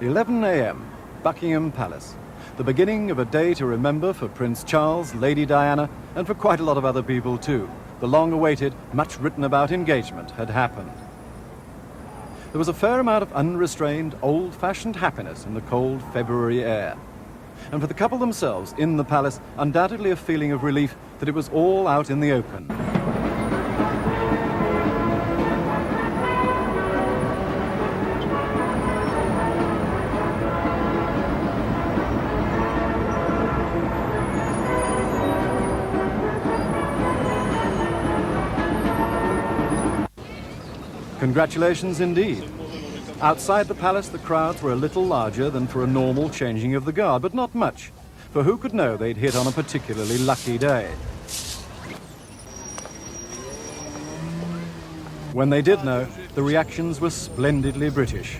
11 a.m., Buckingham Palace. The beginning of a day to remember for Prince Charles, Lady Diana, and for quite a lot of other people too. The long-awaited, much written about engagement had happened. There was a fair amount of unrestrained, old-fashioned happiness in the cold February air. And for the couple themselves, in the palace, undoubtedly a feeling of relief that it was all out in the open. Congratulations indeed. Outside the palace, the crowds were a little larger than for a normal changing of the guard, but not much, for who could know they'd hit on a particularly lucky day. When they did know, the reactions were splendidly British.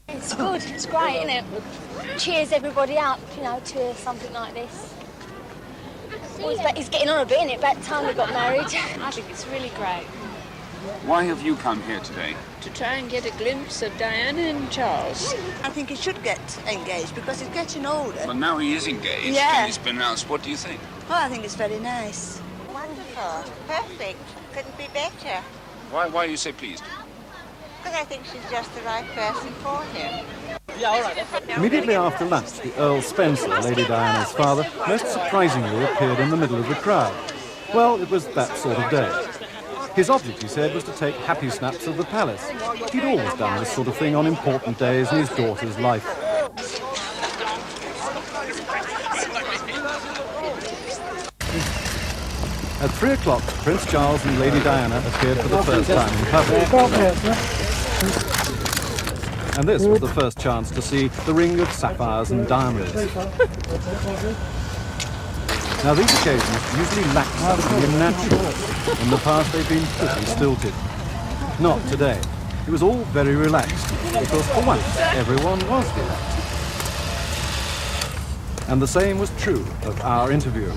It's good, it's great, isn't it? Cheers everybody up, you know, to something like this. Well, it's getting on a bit, isn't it? About time we got married. I think it's really great. Why have you come here today? To try and get a glimpse of Diana and Charles. I think he should get engaged because he's getting older. Well, now he is engaged Yeah. and he's been announced. What do you think? Well, I think it's very nice. Wonderful. Perfect. Couldn't be better. Why are you so pleased? Because I think she's just the right person for him. Immediately after lunch, the Earl Spencer, Lady Diana's father, most surprisingly appeared in the middle of the crowd. Well, it was that sort of day. His object, he said, was to take happy snaps of the palace. He'd always done this sort of thing on important days in his daughter's life. At 3 o'clock, Prince Charles and Lady Diana appeared for the first time in public. And this was the first chance to see the ring of sapphires and diamonds. Now, these occasions usually lack something natural. In the past, they've been pretty stilted. Not today. It was all very relaxed, because for once, everyone was relaxed. And the same was true of our interview.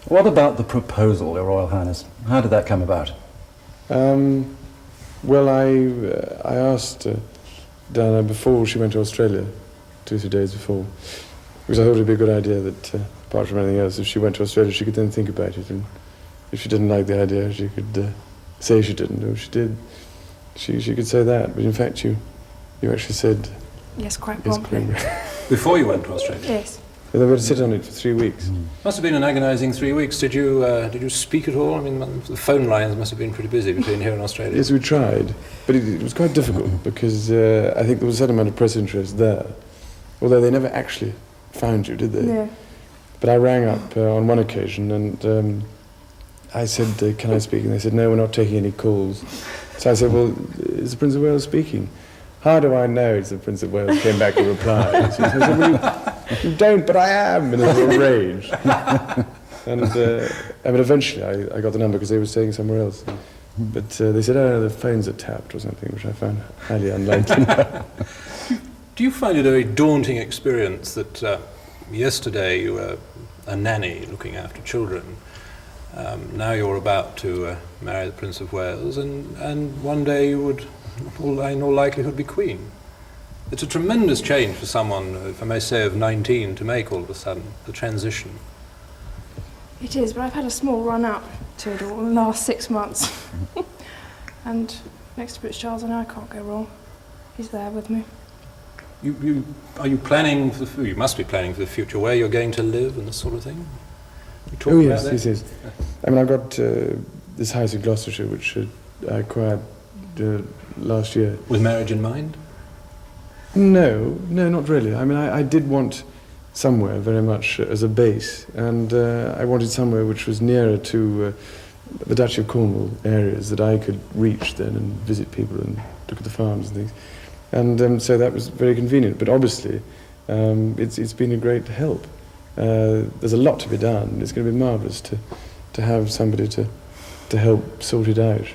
What about the proposal, Your Royal Highness? How did that come about? Well, I asked Diana before she went to Australia, 2 or 3 days before, because I thought it'd be a good idea that, apart from anything else, if she went to Australia, she could then think about it, and if she didn't like the idea, she could say she didn't, or if she did, she could say that. But in fact, you actually said yes, quite promptly. Before you went to Australia? Yes. They were to sit on it for 3 weeks. Must have been an agonising 3 weeks. Did you speak at all? I mean, the phone lines must have been pretty busy between here and Australia. Yes, we tried, but it was quite difficult because I think there was a certain amount of press interest there, although they never actually found you, did they? Yeah. But I rang up on one occasion and I said, can I speak? And they said, no, we're not taking any calls. So I said, well, is the Prince of Wales speaking? How do I know it's the Prince of Wales? Came back and replied. So I said, well, you don't, but I am, in a little rage. And I mean, eventually I got the number because they were staying somewhere else. But they said, oh, the phones are tapped or something, which I found highly unlikely. Do you find it a very daunting experience that yesterday you were a nanny looking after children, now you're about to marry the Prince of Wales, and one day you would, in all likelihood, be Queen? It's a tremendous change for someone, if I may say, of 19 to make all of a sudden, the transition. It is, but I've had a small run-up to it all in the last 6 months. And next to Prince Charles, I know I can't go wrong. He's there with me. Are you planning for you must be planning for the future, where you're going to live and this sort of thing? Oh yes, yes. I mean, I got this house in Gloucestershire, which I acquired last year. With marriage in mind? No, not really. I mean, I did want somewhere very much as a base, and I wanted somewhere which was nearer to the Duchy of Cornwall areas that I could reach then and visit people and look at the farms and things. And so that was very convenient. But obviously, it's been a great help. There's a lot to be done. It's going to be marvellous to have somebody to help sort it out.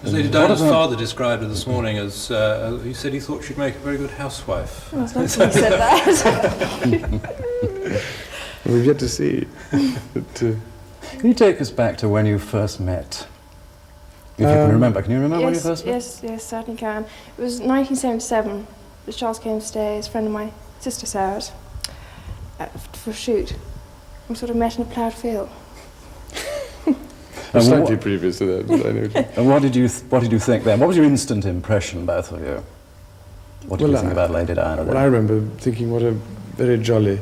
As Lady Diana's father described her this morning as, he said he thought she'd make a very good housewife. Well, that's nice he said that. We've yet to see. But, can you take us back to when you first met? If you can remember. Can you remember when you first met? Yes, certainly can. It was 1977, Prince Charles came to stay as a friend of my sister Sarah's for a shoot. We sort of met in a ploughed field. Slightly previous to that, but I know. And what did you think then? What was your instant impression, both of you? What did you think about Lady Diana then? Well, I remember thinking what a very jolly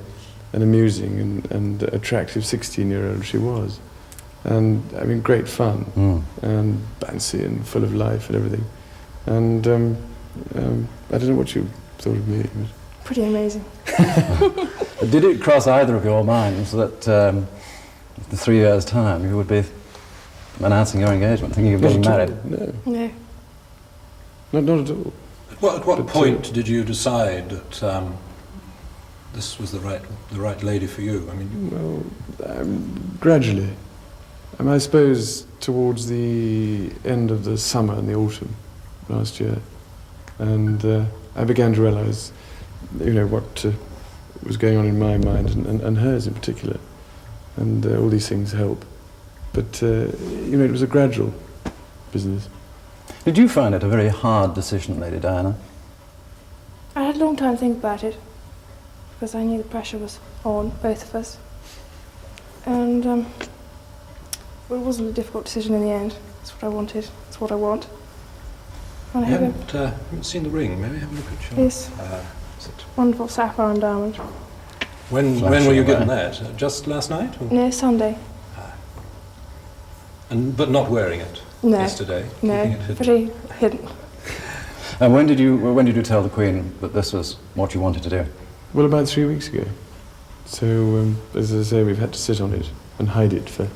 and amusing and attractive 16-year-old she was. And, I mean, great fun, and bouncy and full of life and everything. And I don't know what you thought of me. But Pretty amazing. Did it cross either of your minds that in 3 years' time you would be announcing your engagement, thinking of getting married? No. No. Not at all. At what point did you decide that this was the right lady for you? I mean, Well, gradually. I suppose towards the end of the summer and the autumn last year, and I began to realise, what was going on in my mind and hers in particular, and all these things help. But it was a gradual business. Did you find it a very hard decision, Lady Diana? I had a long time to think about it, because I knew the pressure was on both of us. And it wasn't a difficult decision in the end. It's what I wanted. It's what I want. And I haven't seen the ring. Maybe have a look at your... Yes. Wonderful sapphire and diamond. When were you given that? Just last night? Or? No, Sunday. But not wearing it yesterday? No, pretty hidden. And when did you tell the Queen that this was what you wanted to do? Well, about 3 weeks ago. So, as I say, we've had to sit on it and hide it for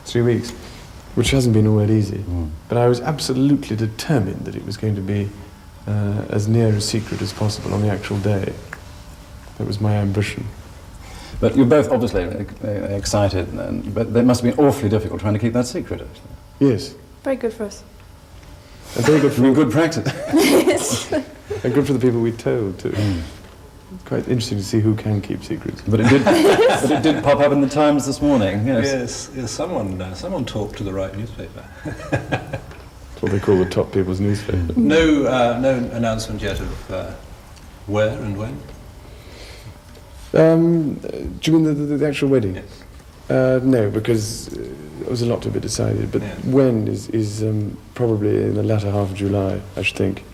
3 weeks, which hasn't been all that easy. But I was absolutely determined that it was going to be as near a secret as possible on the actual day. That was my ambition. But you're both obviously excited, but it must have been awfully difficult trying to keep that secret, actually. Yes. Very good for us. And very good for good practice. Yes. And good for the people we told, too. It's quite interesting to see who can keep secrets. But it did pop up in the Times this morning, yes. Yes, someone talked to the right newspaper. That's what they call the top people's newspaper. No announcement yet of where and when? Do you mean the actual wedding? Yes. No, because there was a lot to be decided. But yes. When is probably in the latter half of July, I should think.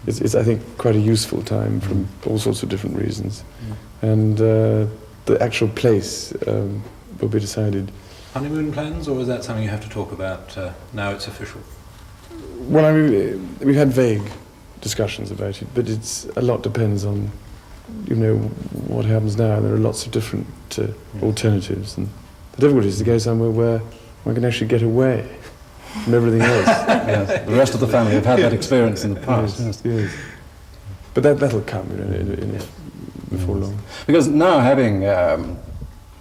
It's I think, quite a useful time from all sorts of different reasons. And the actual place will be decided. Honeymoon plans, or is that something you have to talk about now it's official? Well, I mean, we've had vague discussions about it, but a lot depends on, what happens now. There are lots of different alternatives, and the difficulty is to go somewhere where one can actually get away from everything else. Yes. The rest of the family have had that experience in the past. Yes. But that'll come before long. Because now, having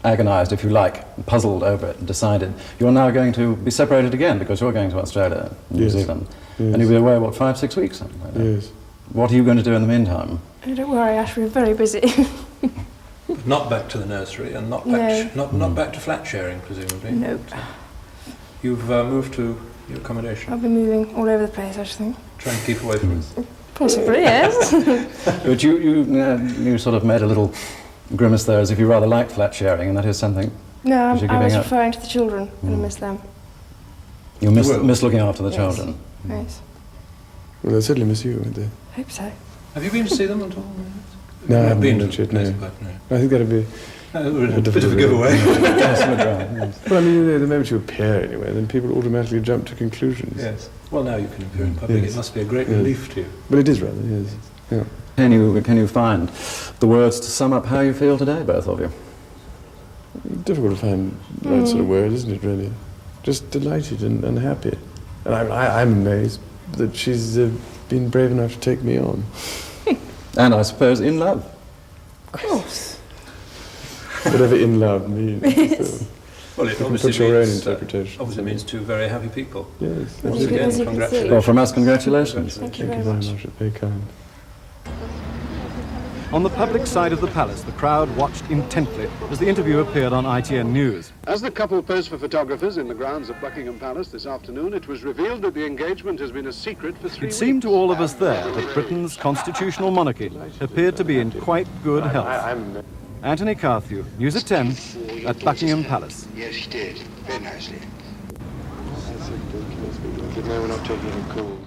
agonised, if you like, puzzled over it and decided, you're now going to be separated again because you're going to Australia, New Zealand. Yes. And you'll be away, 5-6 weeks, something like that? Yes. What are you going to do in the meantime? Oh, don't worry, Ash, we're very busy. Not back to the nursery and not back to flat sharing, presumably. Nope. You've moved to your accommodation. I'll be moving all over the place, I think. Try and keep away from us. Possibly, yes. But you sort of made a little grimace there, as if you rather liked flat sharing, and that is something. No, I was up. referring to the children, and I miss them. You miss looking after the Yes. children. Yes. Well, they'll certainly miss you, won't they? Hope so. Have you been to see them at all? No, I haven't been been to yet, no. no. I think that'd be A bit of a giveaway. Well, I mean, the moment you appear anywhere, then people automatically jump to conclusions. Yes. Well, now you can appear in public. Yes. It must be a great relief to you. Well, it is rather, yes. Yeah. Can you find the words to sum up how you feel today, both of you? Difficult to find the right sort of word, isn't it, really? Just delighted and happy. And I'm amazed that she's been brave enough to take me on. And I suppose in love. Of course. Whatever in love means. So. Well, it You can obviously put your own means, interpretation. obviously means two very happy people. Yes. Once you can- again, as you can see. congratulations. Well, from us, congratulations. Thank you Thank very you very much. much. Very kind. On the public side of the palace, the crowd watched intently as the interview appeared on ITN News. As the couple posed for photographers in the grounds of Buckingham Palace this afternoon, it was revealed that the engagement has been a secret for 3 It weeks. seemed to all of us there that Britain's constitutional monarchy appeared to be in quite good health. Anthony Carthew, News at 10, at Buckingham Palace. Yes, he did. Very nicely. Now we're not taking any calls.